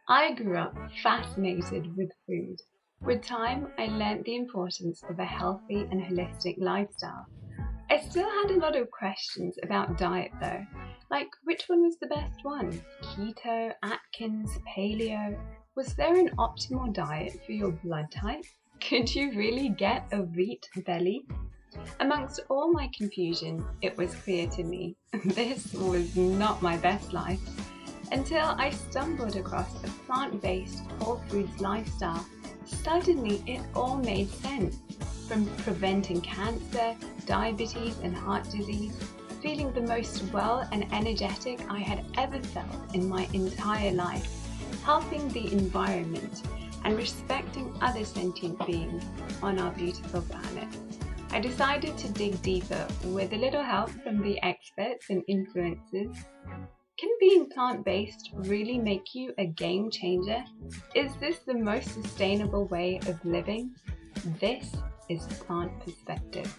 I grew up fascinated with food. With time, I learned the importance of a healthy and holistic lifestyle. I still had a lot of questions about diet though, like which one was the best one? Keto, Atkins, paleo? Was there an optimal diet for your blood type? Could you really get a wheat belly? Amongst all my confusion, it was clear to me this was not my best life until I stumbled across a plant-based whole foods lifestyle. Suddenly it all made sense. From preventing cancer, diabetes and heart disease, feeling the most well and energetic I had ever felt in my entire life, helping the environment and respecting other sentient beings on our beautiful planet. I decided to dig deeper with a little help from the experts and influencers. Can being plant-based really make you a game changer? Is this the most sustainable way of living? This is Plant Perspective.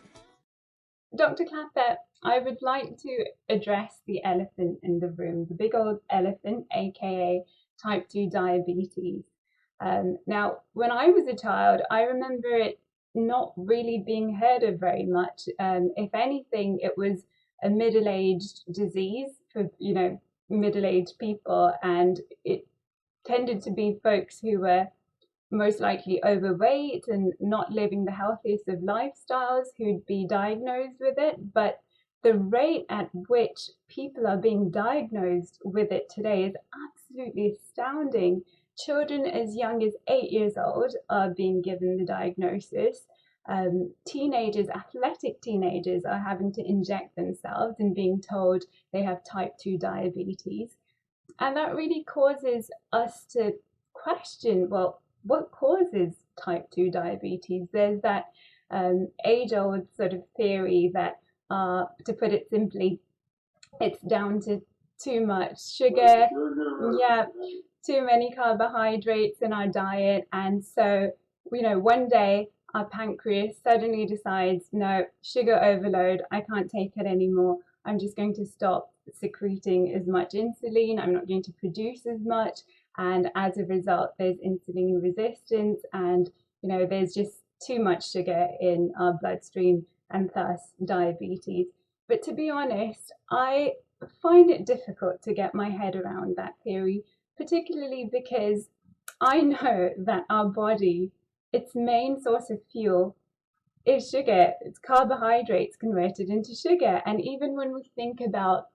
Dr. Klaper, I would like to address the elephant in the room, the big old elephant, aka type 2 diabetes. Now, when I was a child, I remember it not really being heard of very much. If anything, it was a middle-aged disease for, middle-aged people, and it tended to be folks who were most likely overweight and not living the healthiest of lifestyles who'd be diagnosed with it. But the rate at which people are being diagnosed with it today is absolutely astounding. Children as young as 8 years old are being given the diagnosis. Teenagers, athletic teenagers, are having to inject themselves and being told they have type 2 diabetes. And that really causes us to question, well, what causes type 2 diabetes? There's that age-old sort of theory that, to put it simply, it's down to too much sugar, too many carbohydrates in our diet. And so, one day our pancreas suddenly decides, no, sugar overload, I can't take it anymore. I'm just going to stop secreting as much insulin. I'm not going to produce as much. And as a result, there's insulin resistance and, there's just too much sugar in our bloodstream and thus diabetes. But to be honest, I find it difficult to get my head around that theory, particularly because I know that our body, its main source of fuel is sugar. It's carbohydrates converted into sugar. And even when we think about,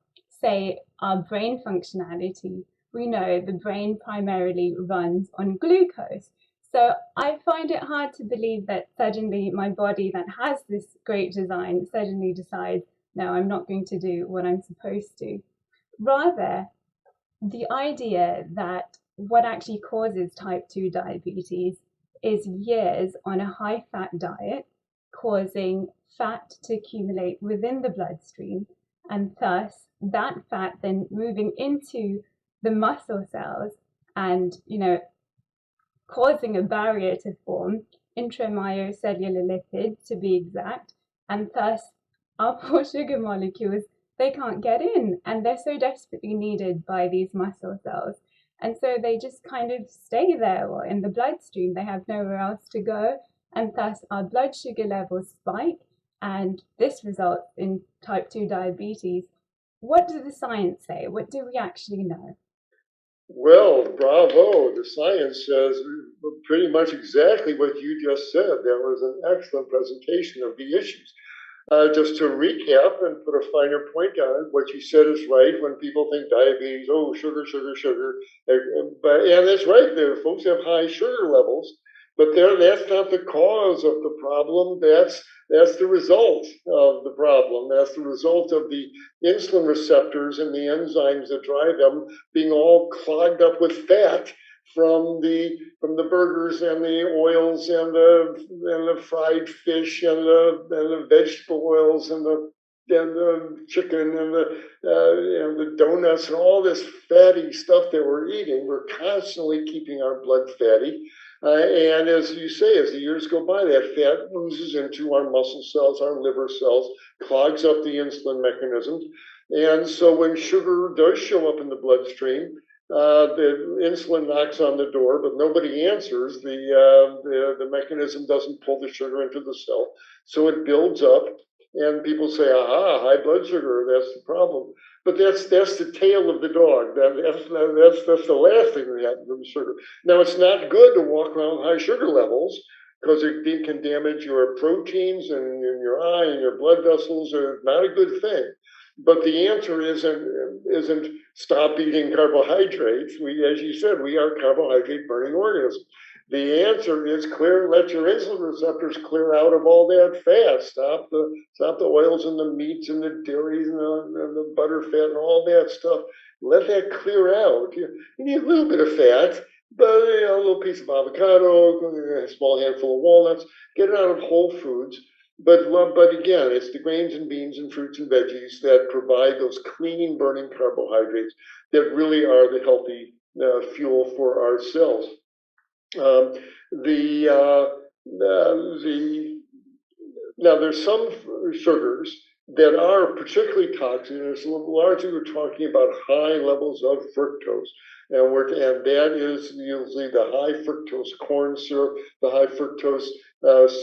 say, our brain functionality, we know the brain primarily runs on glucose. So I find it hard to believe that suddenly my body that has this great design suddenly decides, no, I'm not going to do what I'm supposed to. Rather, the idea that what actually causes type 2 diabetes is years on a high-fat diet, causing fat to accumulate within the bloodstream, and thus that fat then moving into the muscle cells and, causing a barrier to form, intramyocellular lipid to be exact, and thus our poor sugar molecules, they can't get in, and they're so desperately needed by these muscle cells. And so they just kind of stay there or in the bloodstream. They have nowhere else to go, and thus our blood sugar levels spike, and this results in type 2 diabetes. What does the science say? What do we actually know? Well, bravo. The science says pretty much exactly what you just said. That was an excellent presentation of the issues. Just to recap and put a finer point on it, what you said is right. When people think diabetes, oh, sugar, sugar, sugar. And that's right. The folks have high sugar levels, but that's not the cause of the problem. That's the result of the problem. That's the result of the insulin receptors and the enzymes that drive them being all clogged up with fat from the burgers and the oils and the fried fish and the vegetable oils and the chicken and the donuts and all this fatty stuff that we're eating. We're constantly keeping our blood fatty. And as you say, as the years go by, that fat oozes into our muscle cells, our liver cells, clogs up the insulin mechanisms. And so when sugar does show up in the bloodstream, The insulin knocks on the door, but nobody answers. The mechanism doesn't pull the sugar into the cell, so it builds up, and people say, "Aha, high blood sugar. That's the problem." But that's the tail of the dog. That's the last thing that happens with sugar. Now, it's not good to walk around with high sugar levels because it can damage your proteins and your eye and your blood vessels. Are not a good thing. But the answer isn't stop eating carbohydrates. As you said, we are carbohydrate burning organisms. The answer is let your insulin receptors clear out of all that fat. Stop the oils and the meats and the dairies and the butter fat and all that stuff. Let that clear out. You need a little bit of fat, but a little piece of avocado, a small handful of walnuts. Get it out of whole foods. But again, it's the grains and beans and fruits and veggies that provide those clean burning carbohydrates that really are the healthy fuel for our cells. Now there's some sugars that are particularly toxic, and it's largely we're talking about high levels of fructose. And that is usually the high fructose corn syrup, the high fructose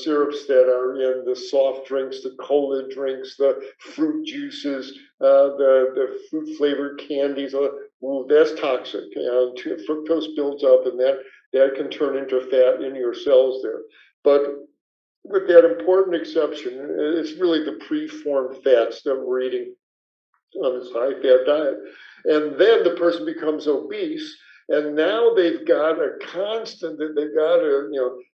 syrups that are in the soft drinks, the cola drinks, the fruit juices, the fruit flavored candies. That's toxic. Fructose builds up, and that can turn into fat in your cells there. But with that important exception, it's really the preformed fats that we're eating on this high fat diet. And then the person becomes obese, and now they've got they've got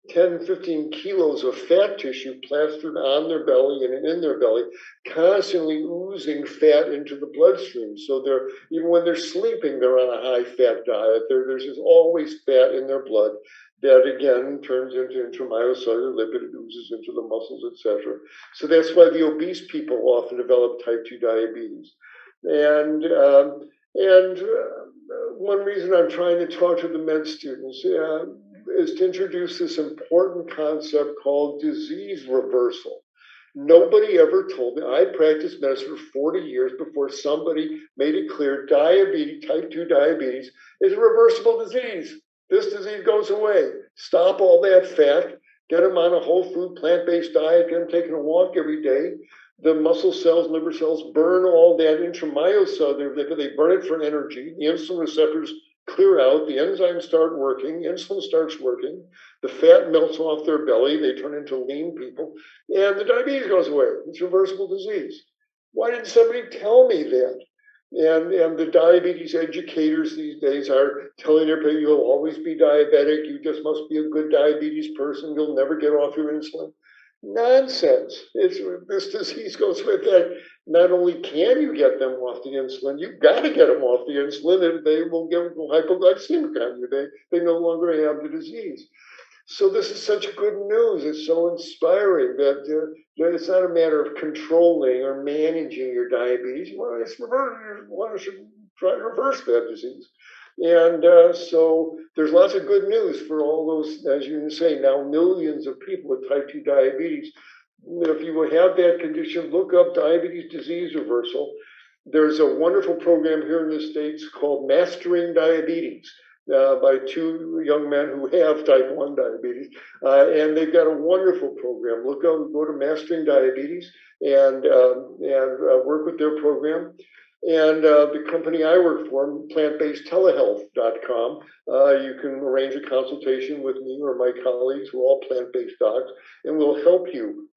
10, 15 kilos of fat tissue plastered on their belly and in their belly, constantly oozing fat into the bloodstream. So even when they're sleeping, they're on a high fat diet. There's just always fat in their blood that again turns into intramyocellular lipid, it oozes into the muscles, etc. So that's why the obese people often develop type 2 diabetes. And one reason I'm trying to talk to the med students is to introduce this important concept called disease reversal. Nobody ever told me. I practiced medicine for 40 years before somebody made it clear diabetes, type 2 diabetes, is a reversible disease. This disease goes away. Stop all that fat. Get them on a whole food, plant-based diet. Get them taking a walk every day. The muscle cells, liver cells burn all that intramyocellular lipid. They burn it for energy. The insulin receptors clear out. The enzymes start working. Insulin starts working. The fat melts off their belly. They turn into lean people. And the diabetes goes away. It's a reversible disease. Why didn't somebody tell me that? And the diabetes educators these days are telling everybody you'll always be diabetic. You just must be a good diabetes person. You'll never get off your insulin. Nonsense. This disease goes with that. Not only can you get them off the insulin, you've got to get them off the insulin, and they will get hypoglycemic on you. They no longer have the disease. So this is such good news. It's so inspiring that it's not a matter of controlling or managing your diabetes. You want to try to reverse that disease. And so there's lots of good news for all those, as you say, now millions of people with type 2 diabetes. If you have that condition, look up diabetes disease reversal. There's a wonderful program here in the States called Mastering Diabetes. By two young men who have type 1 diabetes. And they've got a wonderful program. Go to Mastering Diabetes and work with their program. And the company I work for, plantbasedtelehealth.com, you can arrange a consultation with me or my colleagues. We're all plant-based docs, and we'll help you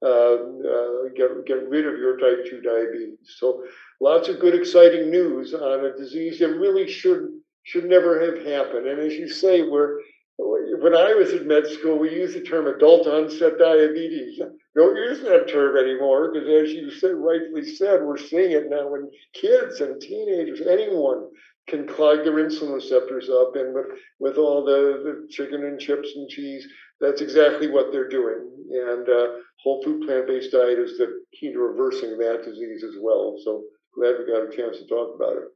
get rid of your type 2 diabetes. So lots of good, exciting news on a disease that really should never have happened. And as you say, when I was in med school, we used the term adult onset diabetes. Don't use that term anymore because, as you rightfully said, we're seeing it now in kids and teenagers. Anyone can clog their insulin receptors up, and with all the chicken and chips and cheese, that's exactly what they're doing. And whole food plant-based diet is the key to reversing that disease as well. So glad we got a chance to talk about it.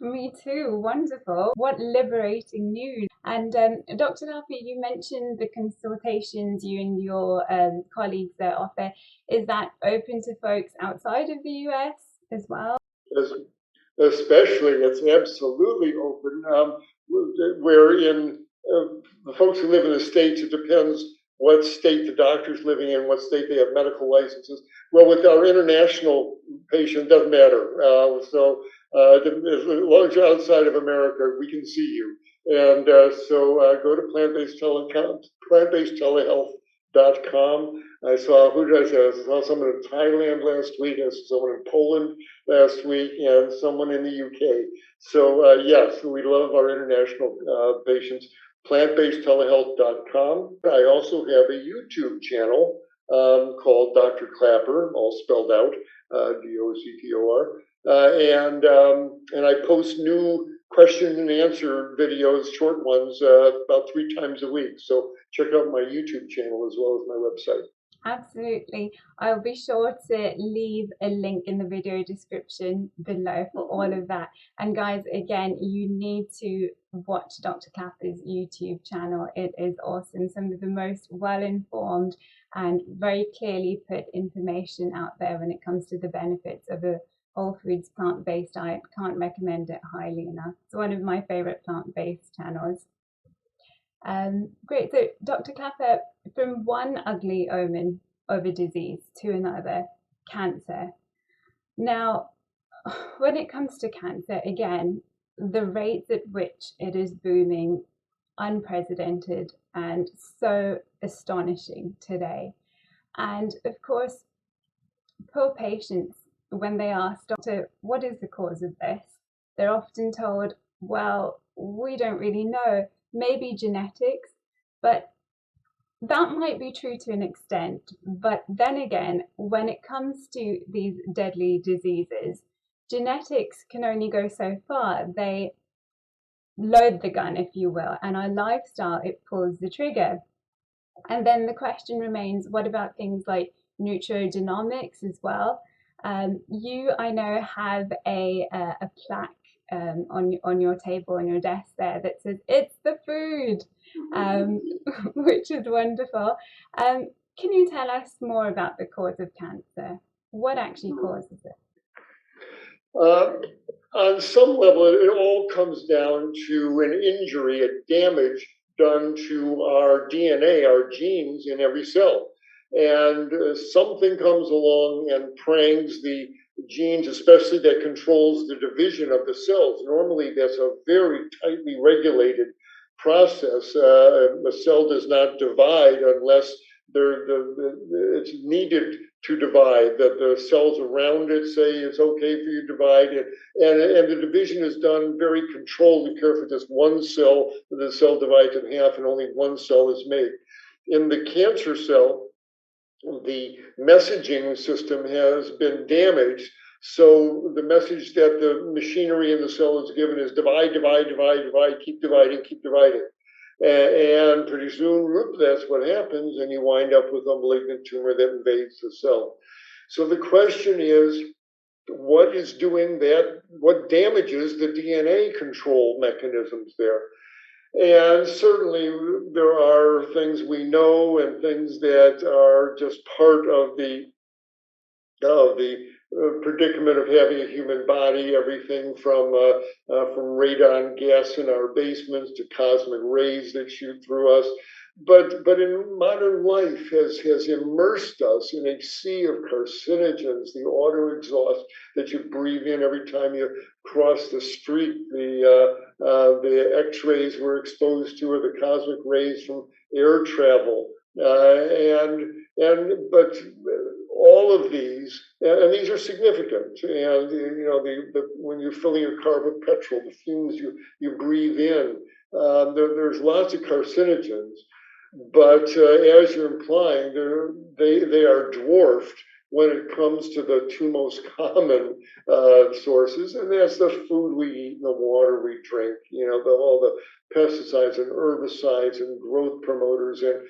Me too. Wonderful. What liberating news. And Dr. Klaper, you mentioned the consultations you and your colleagues offer. Is that open to folks outside of the US as well? especially, it's absolutely open. Where in the folks who live in the States, it depends what state the doctor's living in, what state they have medical licenses. Well, with our international patient, it doesn't matter. As long as you're outside of America, we can see you. And go to plantbasedtelehealth.com. I saw, who did I say? I saw someone in Thailand last week. I saw someone in Poland last week, and someone in the UK. So yes, we love our international patients. Plantbasedtelehealth.com. I also have a YouTube channel called Dr. Klaper, all spelled out, Doctor. And I post new question and answer videos, short ones, about 3 times a week. So check out my YouTube channel as well as my website. Absolutely. I'll be sure to leave a link in the video description below for all of that. And guys, again, you need to watch Dr. Klaper's YouTube channel. It is awesome. Some of the most well-informed and very clearly put information out there when it comes to the benefits of a whole foods plant-based diet. Can't recommend it highly enough. It's one of my favorite plant-based channels. Great. So, Dr. Klaper, from one ugly omen of a disease to another, cancer. Now, when it comes to cancer, again, the rates at which it is booming, unprecedented and so astonishing today. And of course, poor patients, when they ask, Doctor, what is the cause of this? They're often told, well, we don't really know. Maybe genetics, but that might be true to an extent. But then again, when it comes to these deadly diseases, genetics can only go so far. They load the gun, if you will, and our lifestyle, it pulls the trigger. And then the question remains, what about things like nutrigenomics as well? You, I know, have a plaque on your table, on your desk there, that says it's the food, which is wonderful. Can you tell us more about the cause of cancer? What actually causes it? On some level, it all comes down to an injury, a damage done to our DNA, our genes in every cell. And something comes along and prangs the genes, especially that controls the division of the cells. Normally, that's a very tightly regulated process. A cell does not divide unless it's needed to divide, that the cells around it say it's okay for you to divide it. And the division is done very controlled. You care for just one cell, the cell divides in half and only one cell is made. In the cancer cell, the messaging system has been damaged. So the message that the machinery in the cell is given is divide, divide, divide, divide, keep dividing, keep dividing. And pretty soon, that's what happens, and you wind up with a malignant tumor that invades the cell. So the question is, what is doing that? What damages the DNA control mechanisms there? And certainly there are things we know and things that are just part of the predicament of having a human body, everything from radon gas in our basements to cosmic rays that shoot through us. But in modern life has immersed us in a sea of carcinogens, the auto exhaust that you breathe in every time you cross the street, the X-rays we're exposed to, or the cosmic rays from air travel, but all of these, and these are significant. And when you're filling your car with petrol, the fumes you breathe in, there's lots of carcinogens. But as you're implying, they are dwarfed when it comes to the two most common sources, and that's the food we eat and the water we drink. All the pesticides and herbicides and growth promoters, and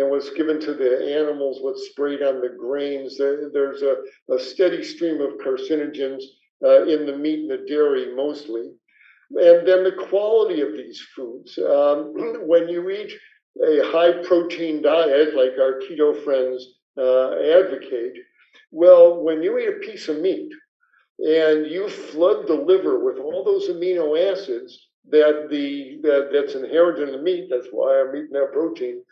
what's given to the animals, what's sprayed on the grains. There's a steady stream of carcinogens in the meat and the dairy mostly. And then the quality of these foods. When you eat a high protein diet like our keto friends advocate, well, when you eat a piece of meat, and you flood the liver with all those amino acids that's inherent in the meat. That's why I'm eating that protein.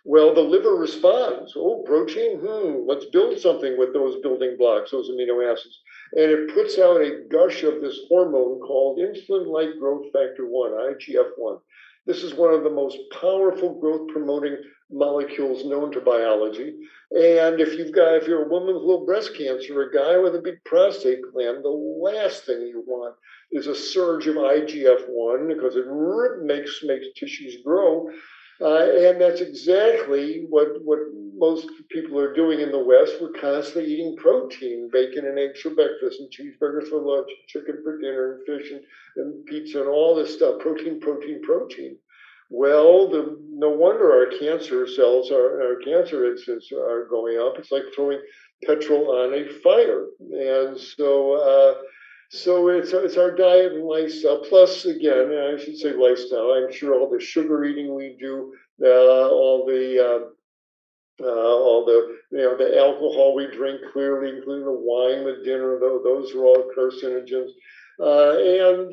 Well, the liver responds. Oh, protein? Let's build something with those building blocks, those amino acids. And it puts out a gush of this hormone called insulin-like growth factor 1, IGF-1. This is one of the most powerful growth promoting molecules known to biology. And if you're a woman with low breast cancer, a guy with a big prostate gland, the last thing you want is a surge of IGF-1 because it makes tissues grow. And that's exactly what most people are doing in the West. We're constantly eating protein, bacon and eggs for breakfast, and cheeseburgers for lunch, and chicken for dinner, and fish and pizza, and all this stuff. Protein, protein, protein. Well, no wonder our cancer incidents are going up. It's like throwing petrol on a fire. And so it's our diet and lifestyle. Plus, again, I should say lifestyle. I'm sure all the sugar eating we do, all the the alcohol we drink, clearly, including the wine, the dinner, those are all carcinogens, and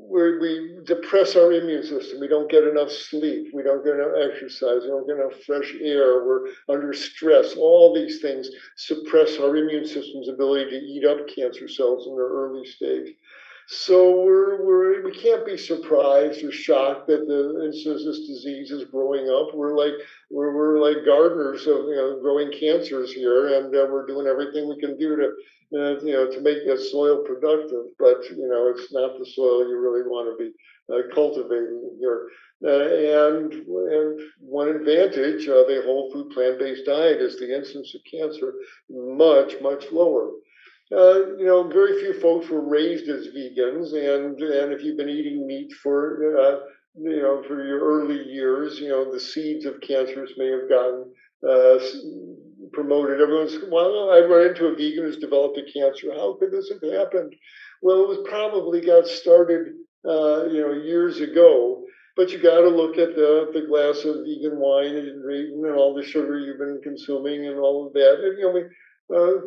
we depress our immune system. We don't get enough sleep. We don't get enough exercise. We don't get enough fresh air. We're under stress. All these things suppress our immune system's ability to eat up cancer cells in their early stage. So we can't be surprised or shocked that the incidence of this disease is growing up. We're like gardeners of growing cancers here, and we're doing everything we can do to make the soil productive. But it's not the soil you really want to be cultivating here. And one advantage of a whole food plant-based diet is the incidence of cancer much lower. Very few folks were raised as vegans, and if you've been eating meat for for your early years, the seeds of cancers may have gotten promoted. Well, I run into a vegan who's developed a cancer. How could this have happened? Well, it was probably got started years ago. But you got to look at the glass of vegan wine and all the sugar you've been consuming and all of that. And,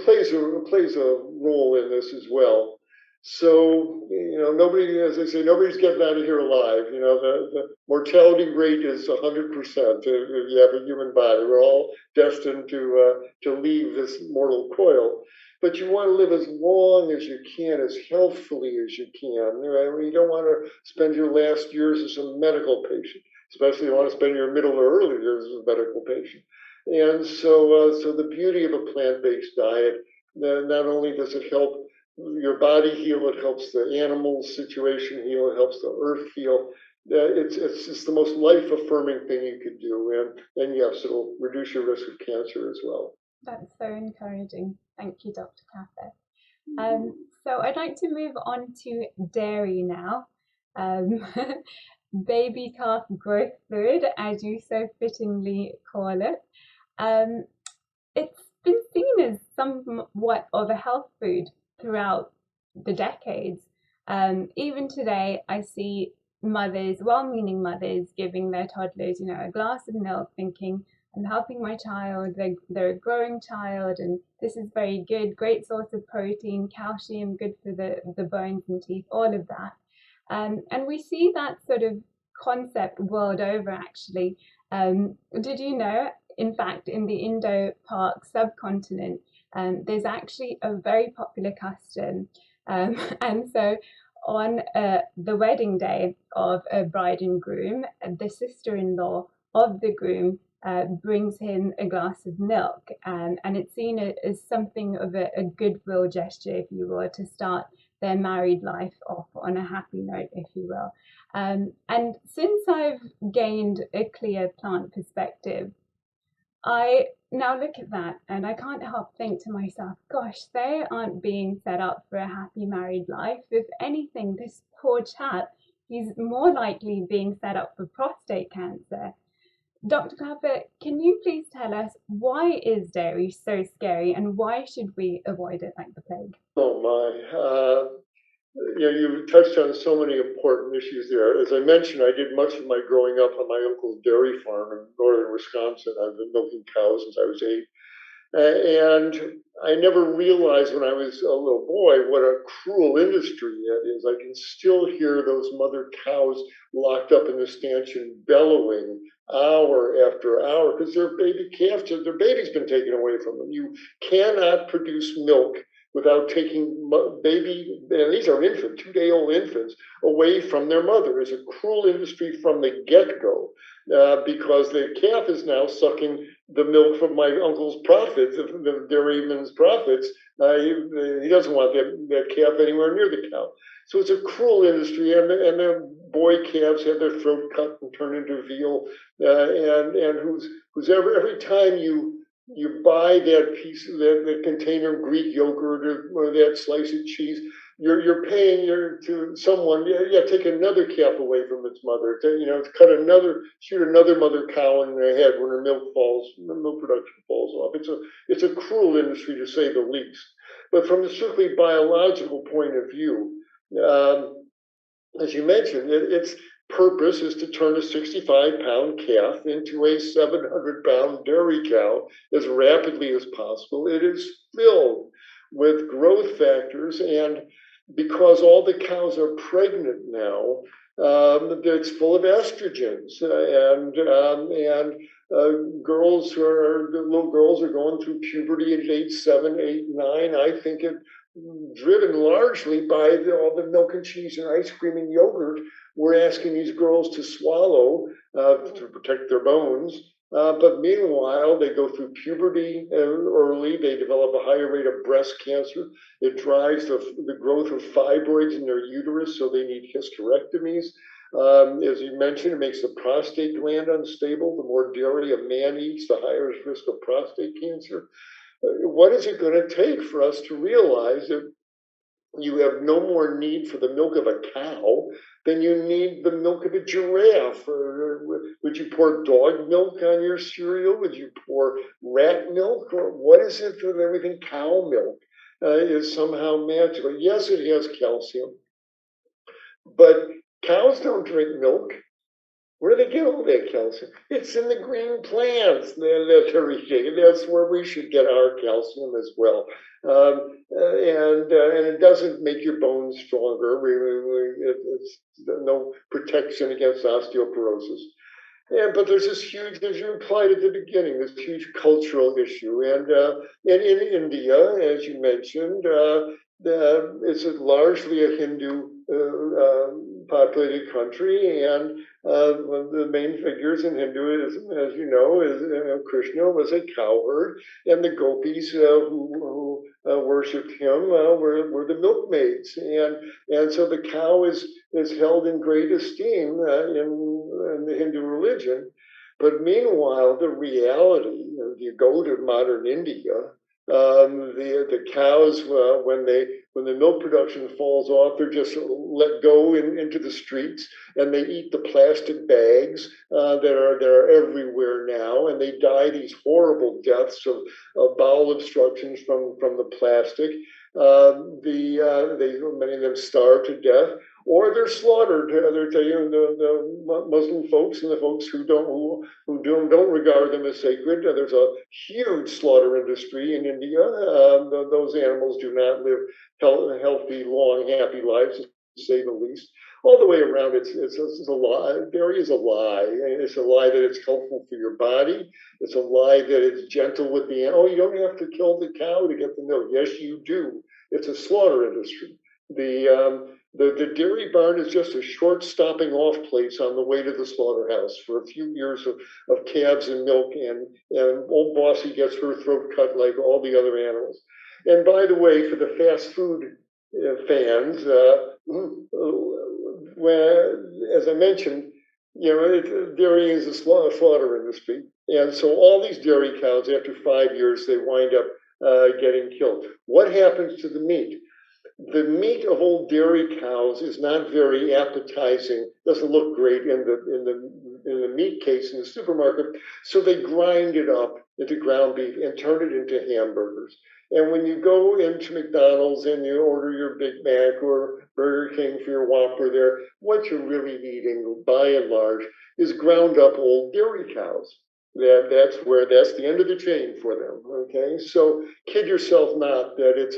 plays a role in this as well. So as I say, nobody's getting out of here alive. The mortality rate is 100% if you have a human body. We're all destined to leave this mortal coil. But you want to live as long as you can, as healthfully as you can. You don't want to spend your last years as a medical patient, especially you want to spend your middle or early years as a medical patient. And so the beauty of a plant-based diet, not only does it help your body heal, it helps the animals' situation heal, it helps the earth heal. It's just the most life-affirming thing you could do. And yes, it'll reduce your risk of cancer as well. That's so encouraging. Thank you, Dr. Klaper. So I'd like to move on to dairy now. Baby calf growth fluid, as you so fittingly call it. It's been seen as somewhat of a health food throughout the decades. Even today, I see mothers, well-meaning mothers, giving their toddlers, a glass of milk, thinking, I'm helping my child, they're a growing child, and this is very good, great source of protein, calcium, good for the bones and teeth, all of that. And we see that sort of concept world over, actually. Did you know, in fact, in the Indo-Pak subcontinent, there's actually a very popular custom. And so on the wedding day of a bride and groom, the sister-in-law of the groom brings him a glass of milk, and it's seen as something of a goodwill gesture, if you will, to start their married life off on a happy note, if you will. And since I've gained a clear plant perspective, I now look at that and I can't help think to myself, gosh, they aren't being set up for a happy married life. If anything, this poor chap, he's more likely being set up for prostate cancer. Dr. Klaper, can you please tell us, why is dairy so scary and why should we avoid it like the plague? Oh my. You touched on so many important issues there. As I mentioned, I did much of my growing up on my uncle's dairy farm in northern Wisconsin. I've been milking cows since I was 8. And I never realized when I was a little boy what a cruel industry that is. I can still hear those mother cows locked up in the stanchion bellowing hour after hour because their baby calves, their baby's been taken away from them. You cannot produce milk without taking baby, and these are infant, 2-day-old infants, away from their mother. It's a cruel industry from the get-go. Because the calf is now sucking the milk from my uncle's profits, the dairyman's profits. He doesn't want that calf anywhere near the cow. So it's a cruel industry, and the boy calves have their throat cut and turn into veal, and who's every time you buy that piece of that container of Greek yogurt or that slice of cheese, you're paying to someone, take another calf away from its mother, shoot another mother cow in the head when her milk production falls off. It's a cruel industry to say the least. But from a strictly biological point of view, as you mentioned, its purpose is to turn a 65-pound calf into a 700-pound dairy cow as rapidly as possible. It is filled with growth factors, and because all the cows are pregnant now, it's full of estrogens, the little girls are going through puberty at age 7, 8, 9. I think it driven largely by all the milk and cheese and ice cream and yogurt we're asking these girls to swallow to protect their bones. But meanwhile, they go through puberty early. They develop a higher rate of breast cancer. It drives the growth of fibroids in their uterus, so they need hysterectomies. As you mentioned, it makes the prostate gland unstable. The more dairy a man eats, the higher his risk of prostate cancer. What is it going to take for us to realize that you have no more need for the milk of a cow than you need the milk of a giraffe? Would you pour dog milk on your cereal? Would you pour rat milk? Or what is it that everything cow milk is somehow magical? Yes, it has calcium, but cows don't drink milk. Where do they get all that calcium? It's in the green plants that they're eating. That's where we should get our calcium as well. And it doesn't make your bones stronger. It's no protection against osteoporosis. Yeah, but there's this huge, as you implied at the beginning, this huge cultural issue. And in India, as you mentioned, it's largely a Hindu populated country, and one of the main figures in Hinduism, as you know, is Krishna was a cowherd, and the gopis who worshipped him were the milkmaids, and so the cow is held in great esteem in the Hindu religion. But meanwhile, the reality, you go to modern India, the cows when the milk production falls off, they're just let go into the streets, and they eat the plastic bags that are everywhere now, and they die these horrible deaths of bowel obstructions from the plastic. Many of them starve to death, or they're slaughtered. The Muslim folks and the folks who don't regard them as sacred. There's a huge slaughter industry in India. Those animals do not live healthy, long, happy lives, to say the least. All the way around, it's a lie. Dairy is a lie. It's a lie that it's helpful for your body. It's a lie that it's gentle with the animal. Oh, you don't have to kill the cow to get the milk. Yes, you do. It's a slaughter industry. The dairy barn is just a short stopping off place on the way to the slaughterhouse for a few years of calves and milk, and old Bossy gets her throat cut like all the other animals. And by the way, for the fast food fans, as I mentioned, dairy is a slaughter industry, and so all these dairy cows, after 5 years, they wind up getting killed. What happens to the meat? The meat of old dairy cows is not very appetizing. Doesn't look great in the meat case in the supermarket. So they grind it up into ground beef and turn it into hamburgers. And when you go into McDonald's and you order your Big Mac or Burger King for your Whopper there, what you're really eating, by and large, is ground up old dairy cows. That's the end of the chain for them. Okay, so kid yourself not that it's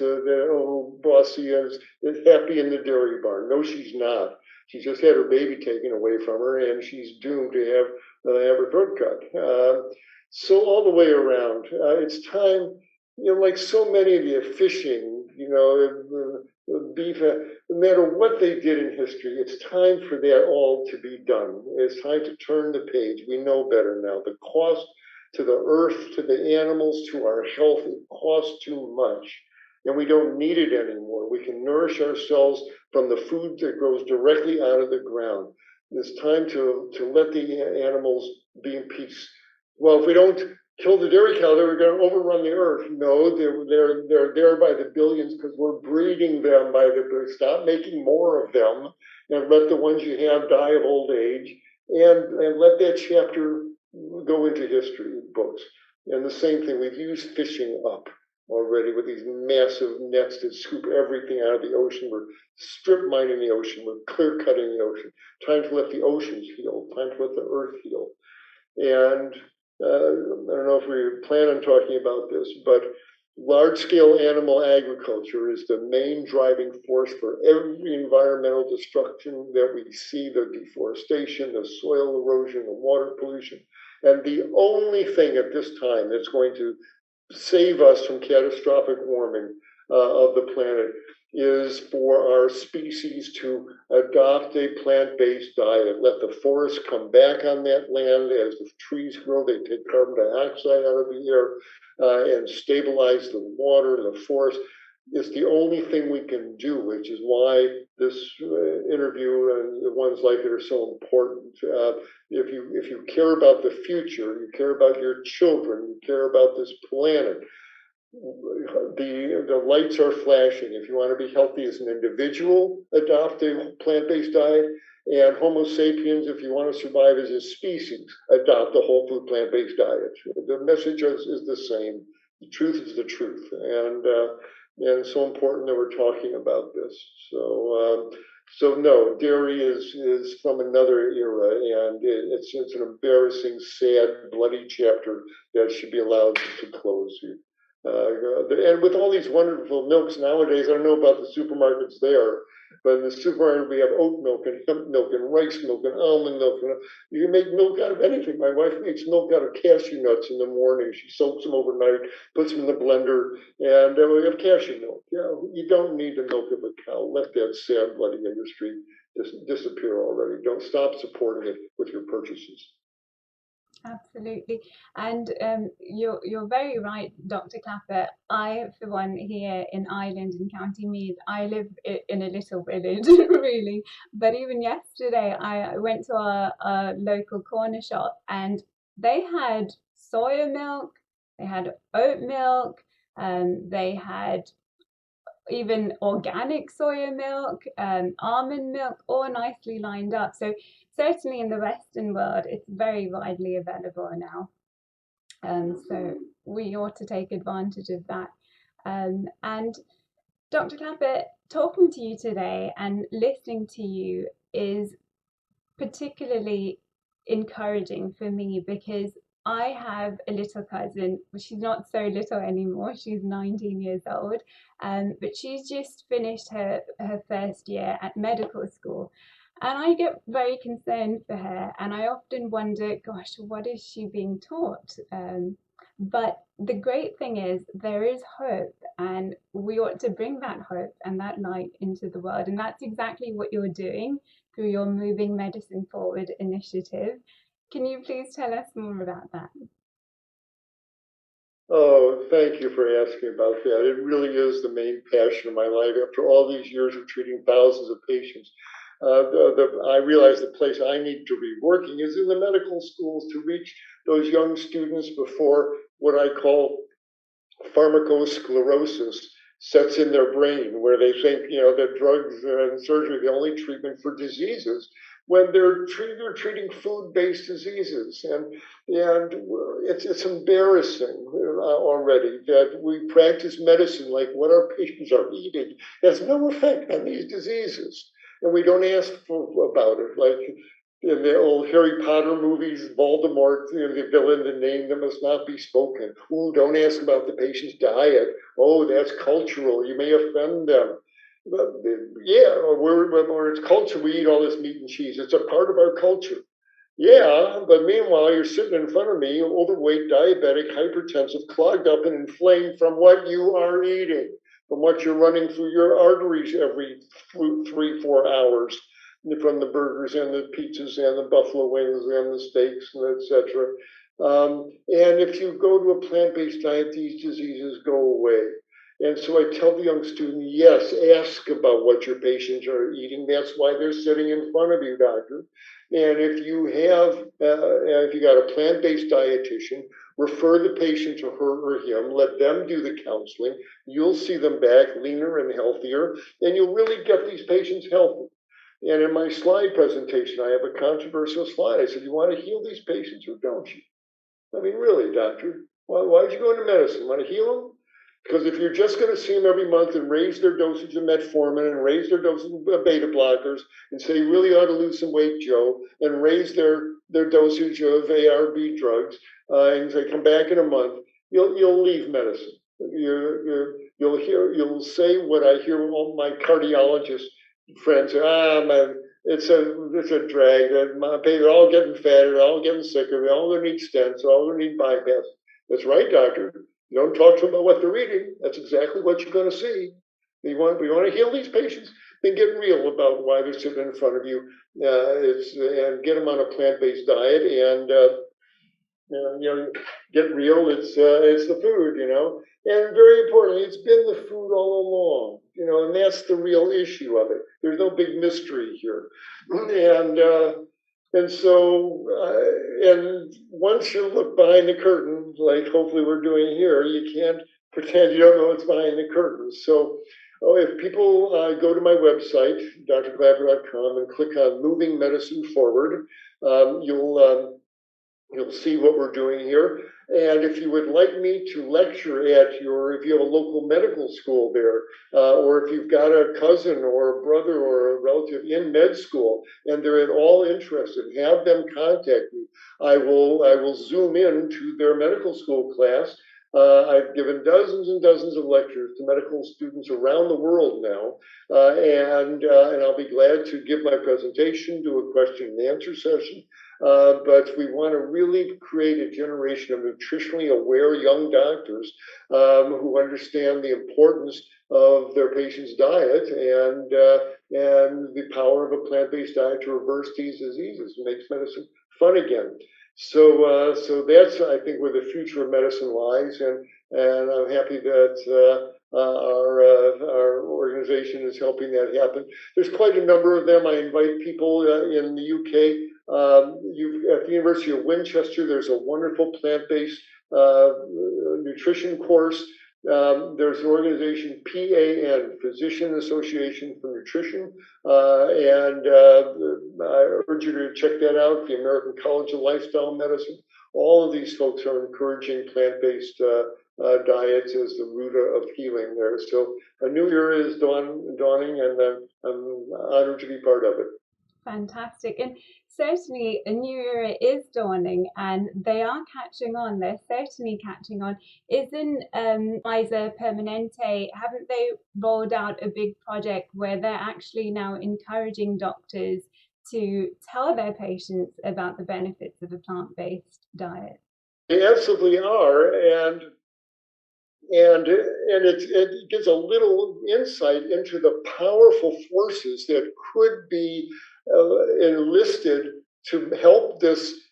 bossy is happy in the dairy barn. No, she's not. She just had her baby taken away from her, and she's doomed to have her throat cut. So all the way around, it's time. Like so many of the fishing, the beef, no matter what they did in history, it's time for that all to be done. It's time to turn the page. We know better now. The cost to the earth, to the animals, to our health, it costs too much. And we don't need it anymore. We can nourish ourselves from the food that grows directly out of the ground. It's time to let the animals be in peace. Well, if we don't kill the dairy cow, they were going to overrun the earth. No, they're there by the billions because we're breeding them stop making more of them and let the ones you have die of old age and let that chapter go into history books. And the same thing, we've used fishing up already with these massive nets that scoop everything out of the ocean. We're strip mining the ocean. We're clear cutting the ocean. Time to let the oceans heal. Time to let the earth heal. And I don't know if we plan on talking about this, but large-scale animal agriculture is the main driving force for every environmental destruction that we see, the deforestation, the soil erosion, the water pollution. And the only thing at this time that's going to save us from catastrophic warming of the planet is for our species to adopt a plant-based diet. Let the forests come back on that land as the trees grow. They take carbon dioxide out of the air and stabilize the water, the forest. It's the only thing we can do, which is why this interview and the ones like it are so important. If you care about the future, you care about your children, you care about this planet, the lights are flashing. If you want to be healthy as an individual, adopt a plant-based diet. And Homo sapiens, if you want to survive as a species, adopt a whole food plant-based diet. The message is the same. The truth is the truth. And it's so important that we're talking about this. So no, dairy is from another era, and it's an embarrassing, sad, bloody chapter that should be allowed to close. And with all these wonderful milks nowadays, I don't know about the supermarkets there, but in the supermarket we have oat milk and hemp milk and rice milk and almond milk. And you can make milk out of anything. My wife makes milk out of cashew nuts in the morning. She soaks them overnight, puts them in the blender, and we have cashew milk. You don't need the milk of a cow. Let that sad, bloody industry disappear already. Don't stop supporting it with your purchases. Absolutely. And you're very right, Dr. Klaper. I, for one, here in Ireland, in County Meath, I live in a little village, really. But even yesterday, I went to a local corner shop and they had soya milk, they had oat milk, they had even organic soya milk, almond milk, all nicely lined up. So certainly in the Western world, it's very widely available now. So we ought to take advantage of that. And Dr. Klaper, talking to you today and listening to you is particularly encouraging for me because I have a little cousin. She's not so little anymore. She's 19 years old, but she's just finished her first year at medical school. And I get very concerned for her. And I often wonder, gosh, what is she being taught? But the great thing is there is hope, and we ought to bring that hope and that light into the world. And that's exactly what you're doing through your Moving Medicine Forward initiative. Can you please tell us more about that? Oh, thank you for asking about that. It really is the main passion of my life. After all these years of treating thousands of patients, I realize the place I need to be working is in the medical schools to reach those young students before what I call pharmacosclerosis sets in their brain, where they think that drugs and surgery are the only treatment for diseases, when they're treating food-based diseases, and it's embarrassing already that we practice medicine like what our patients are eating has no effect on these diseases, and we don't ask about it. Like in the old Harry Potter movies, Voldemort, the villain, the name that must not be spoken. Ooh, don't ask about the patient's diet. Oh, that's cultural. You may offend them. But, yeah, or it's culture. We eat all this meat and cheese. It's a part of our culture. Yeah, but meanwhile, you're sitting in front of me, overweight, diabetic, hypertensive, clogged up and inflamed from what you are eating, from what you're running through your arteries every 3, 4 hours, from the burgers and the pizzas and the buffalo wings and the steaks and etc. And if you go to a plant-based diet, these diseases go away. And so I tell the young student, yes, ask about what your patients are eating. That's why they're sitting in front of you, doctor. And if you have, if you got a plant-based dietitian, refer the patient to her or him, let them do the counseling. You'll see them back leaner and healthier, and you'll really get these patients healthy. And in my slide presentation, I have a controversial slide. I said, you want to heal these patients or don't you? I mean, really, doctor, why'd you go into medicine? Want to heal them? Because if you're just going to see them every month and raise their dosage of metformin and raise their dosage of beta blockers and say you really ought to lose some weight, Joe, and raise their dosage of ARB drugs, and say come back in a month, you'll leave medicine. You'll say what I hear all my cardiologist friends say. Man, it's a drag. They're all getting fatter, they're all getting sicker, they're all going to need stents, they're all going to need bypass. That's right, doctor. You don't talk to them about what they're eating. That's exactly what you're going to see. We want to heal these patients. Then get real about why they're sitting in front of you, and get them on a plant-based diet. And get real. It's the food, and very importantly, it's been the food all along, and that's the real issue of it. There's no big mystery here, and so, and once you look behind the curtain, like hopefully we're doing here, you can't pretend you don't know what's behind the curtain. So, if people go to my website, drklaper.com, and click on Moving Medicine Forward, you'll see what we're doing here. And if you would like me to lecture if you have a local medical school there, or if you've got a cousin or a brother or a relative in med school, and they're at all interested, have them contact me. I will zoom in to their medical school class. I've given dozens and dozens of lectures to medical students around the world now, and I'll be glad to give my presentation, do a question and answer session. But we want to really create a generation of nutritionally aware young doctors who understand the importance of their patient's diet and the power of a plant-based diet to reverse these diseases and makes medicine fun again. So that's, I think, where the future of medicine lies, and I'm happy that our organization is helping that happen. There's quite a number of them. I invite people in the UK. At the University of Winchester, there's a wonderful plant-based nutrition course. There's an organization, PAN, Physician Association for Nutrition, and I urge you to check that out, the American College of Lifestyle Medicine. All of these folks are encouraging plant-based diets as the root of healing there. So a new era is dawning, and I'm honored to be part of it. Fantastic. And certainly a new era is dawning, and they are catching on. They're certainly catching on. Isn't Kaiser Permanente, haven't they rolled out a big project where they're actually now encouraging doctors to tell their patients about the benefits of a plant-based diet? They absolutely are, and it gives a little insight into the powerful forces that could be enlisted to help this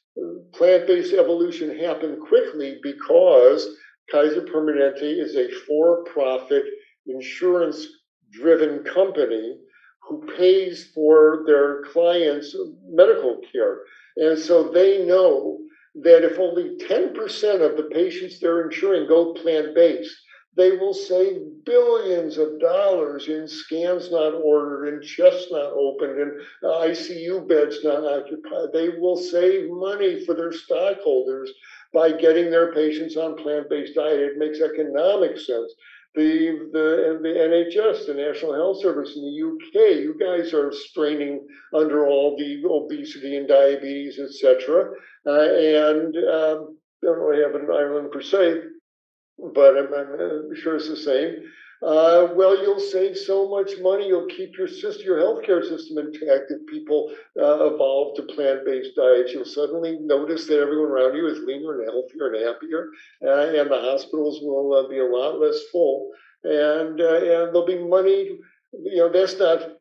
plant-based evolution happen quickly, because Kaiser Permanente is a for-profit insurance-driven company who pays for their clients' medical care. And so they know that if only 10% of the patients they're insuring go plant-based, they will save billions of dollars in scans not ordered, in chests not opened, in ICU beds not occupied. They will save money for their stockholders by getting their patients on plant-based diet. It makes economic sense. the NHS, the National Health Service in the UK. You guys are straining under all the obesity and diabetes, etc. And don't really have an Ireland per se, but I'm sure it's the same. Well, you'll save so much money. You'll keep your healthcare system intact if people evolve to plant-based diets. You'll suddenly notice that everyone around you is leaner and healthier and happier, and the hospitals will be a lot less full. And there'll be money. That's not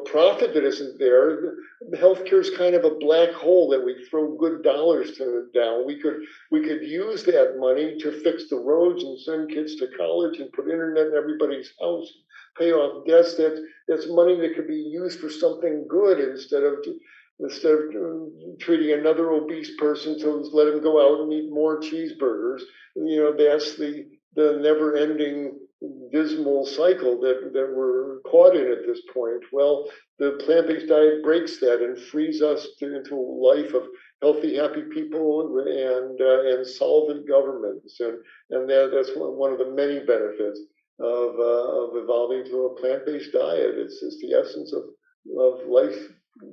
profit that isn't there. Healthcare is kind of a black hole that we throw good dollars down. We could use that money to fix the roads and send kids to college and put internet in everybody's house, pay off debts. That's money that could be used for something good instead of treating another obese person to let him go out and eat more cheeseburgers. That's the never-ending dismal cycle that we're caught in at this point. Well, the plant-based diet breaks that and frees us into a life of healthy, happy people and solvent governments, and that's one of the many benefits of evolving to a plant-based diet. It's the essence of life,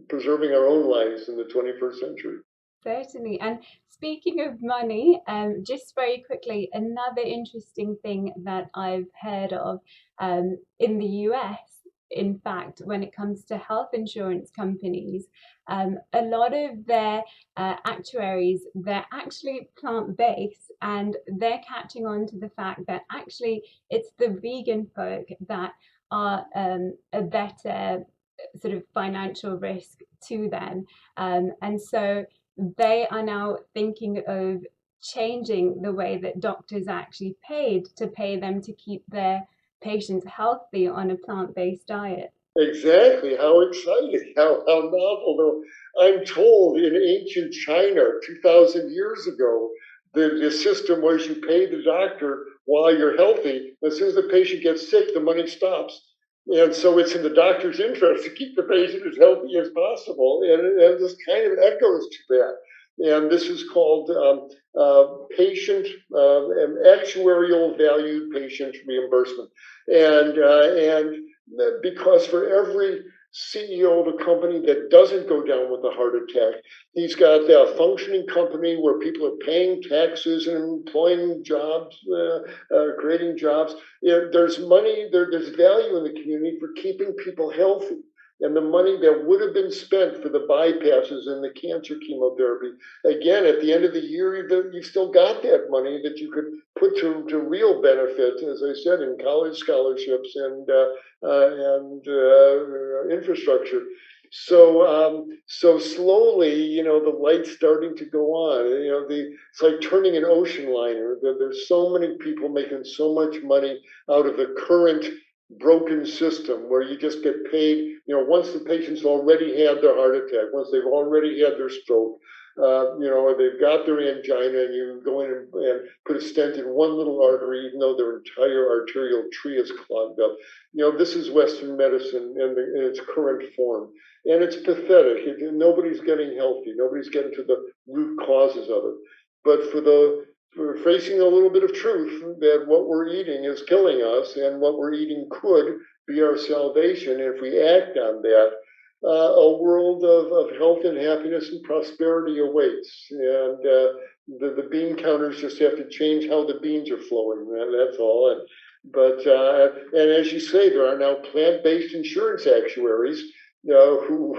preserving our own lives in the 21st century. Certainly. And speaking of money, just very quickly, another interesting thing that I've heard of in the US, in fact, when it comes to health insurance companies, a lot of their actuaries, they're actually plant-based, and they're catching on to the fact that actually it's the vegan folk that are a better sort of financial risk to them. And so they are now thinking of changing the way that doctors are actually paid to pay them to keep their patients healthy on a plant-based diet. Exactly. How exciting. How novel. Though I'm told in ancient China, 2,000 years ago, the system was you pay the doctor while you're healthy. As soon as the patient gets sick, the money stops. And so it's in the doctor's interest to keep the patient as healthy as possible. And this kind of echoes to that. And this is called patient actuarial valued patient reimbursement. And because for every CEO of a company that doesn't go down with a heart attack, he's got a functioning company where people are paying taxes and employing jobs, creating jobs. There's money, there's value in the community for keeping people healthy. And the money that would have been spent for the bypasses and the cancer chemotherapy, again, at the end of the year, you've still got that money that you could put to real benefit, as I said, in college scholarships and infrastructure. So slowly, the light's starting to go on. It's like turning an ocean liner. There's so many people making so much money out of the current broken system where you just get paid, once the patient's already had their heart attack, once they've already had their stroke, or they've got their angina, and you go in and put a stent in one little artery, even though their entire arterial tree is clogged up. This is Western medicine in its current form. And it's pathetic. Nobody's getting healthy. Nobody's getting to the root causes of it. But we're facing a little bit of truth that what we're eating is killing us, and what we're eating could be our salvation if we act on that. A world of health and happiness and prosperity awaits, and the bean counters just have to change how the beans are flowing. That's all. And as you say, there are now plant-based insurance actuaries who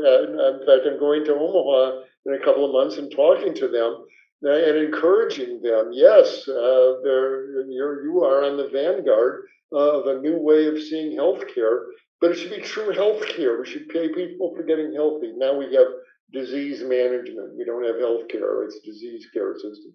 in fact, I'm going to Omaha in a couple of months and talking to them and encouraging them. Yes, you are on the vanguard of a new way of seeing healthcare, but it should be true healthcare. We should pay people for getting healthy. Now we have disease management. We don't have healthcare; it's disease care system.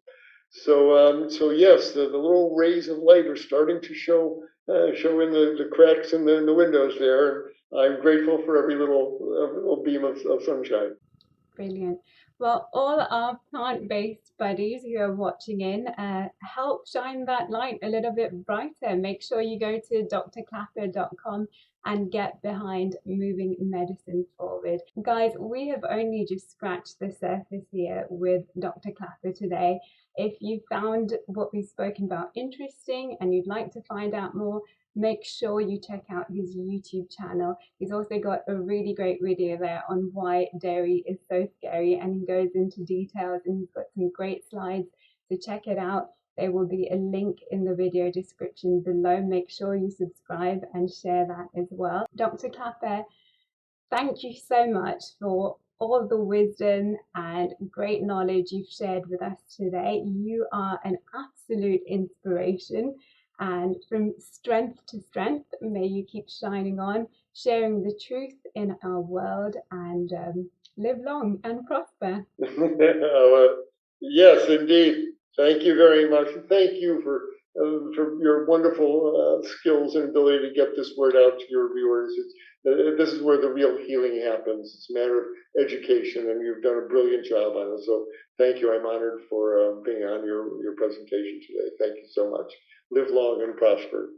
So yes, the little rays of light are starting to show in the cracks in the windows there. I'm grateful for every little beam of sunshine. Brilliant. Well, all our plant-based buddies who are watching in, help shine that light a little bit brighter. Make sure you go to drklaper.com and get behind moving medicine forward. Guys, we have only just scratched the surface here with Dr. Klaper today. If you found what we've spoken about interesting and you'd like to find out more, make sure you check out his YouTube channel. He's also got a really great video there on why dairy is so scary, and he goes into details, and he's got some great slides, so check it out. There will be a link in the video description below. Make sure you subscribe and share that as well. Dr. Klaper, thank you so much for all the wisdom and great knowledge you've shared with us today. You are an absolute inspiration. And from strength to strength, may you keep shining on, sharing the truth in our world, and live long and prosper. Yes, indeed. Thank you very much. Thank you for your wonderful skills and ability to get this word out to your viewers. This is where the real healing happens. It's a matter of education, and you've done a brilliant job on it. So thank you. I'm honored for being on your presentation today. Thank you so much. Live long and prosper.